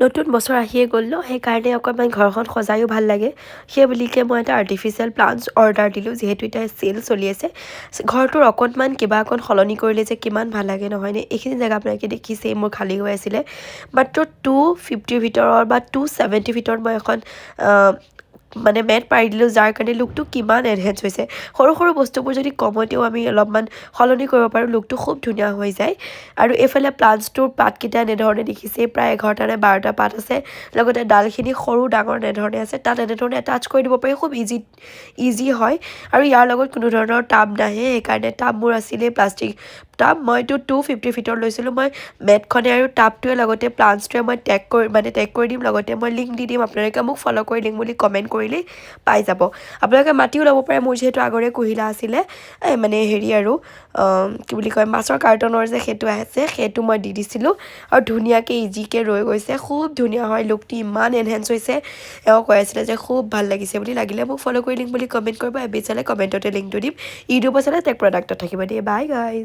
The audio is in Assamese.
নতুন বছৰ আহিয়ে গ'ল ন সেইকাৰণে অকণমান ঘৰখন সজায়ো ভাল লাগে সেই বুলিকে মই এটা আৰ্টিফিচিয়েল প্লাণ্টছ অৰ্ডাৰ দিলোঁ যিহেতু এতিয়া চেল চলি আছে ঘৰটোৰ অকণমান কিবা অকণ সলনি কৰিলে যে কিমান ভাল লাগে নহয়নে এইখিনি জেগা আপোনালোকে দেখিছেই মোৰ খালী হৈ আছিলে মাত্ৰ 250 ভিতৰত বা 270 ভিতৰত মই এখন মানে মেট পাৰি দিলোঁ যাৰ কাৰণে লুকটো কিমান এনহেঞ্চ হৈছে সৰু সৰু বস্তুবোৰ যদি কমতেও আমি অলপমান সলনি কৰিব পাৰোঁ লুকটো খুব ধুনীয়া হৈ যায় আৰু এইফালে প্লাণ্টছটোৰ পাতকেইটা এনেধৰণে দেখিছেই প্ৰায় 11টা নে 12টা পাত আছে লগতে ডালখিনি সৰু ডাঙৰ এনেধৰণে আছে তাত এনেধৰণে এটাচ কৰি দিব পাৰি খুব ইজি হয় আৰু ইয়াৰ লগত কোনো ধৰণৰ টাব নাহে সেইকাৰণে টাব মোৰ আছিলেই প্লাষ্টিক টাব মইতো 250 ভিতৰত লৈছিলোঁ মই মেটখনে আৰু টাবটোৱে লগতে প্লাণ্টছটোৱে মই টেগ কৰি দিম লগতে মই লিংক দি দিম আপোনালোকে মোক ফ'ল' কৰি লিংক বুলি কমেণ্ট কৰিলেই পাই যাব আপোনালোকে মাতিও ল'ব পাৰে মোৰ যিহেতু আগৰে কুহিলা আছিলে মানে হেৰি আৰু কি বুলি কয় মাছৰ কাৰ্টনৰ যে সেইটো আছে সেইটো মই দি দিছিলোঁ আৰু ধুনীয়াকৈ ইজিকৈ ৰৈ গৈছে খুব ধুনীয়া হয় লুকটো ইমান এনহেঞ্চ হৈছে এওঁ কৈ আছিলে যে খুব ভাল লাগিছে বুলি লাগিলে মোক ফ'ল' কৰি লিংক বুলি কমেণ্ট কৰিব এবিট চালে কমেণ্টতে লিংকটো দিম ইউটিউবত চালে টেক প্ৰডাক্টত থাকিব দিয়ে বাই গাইজ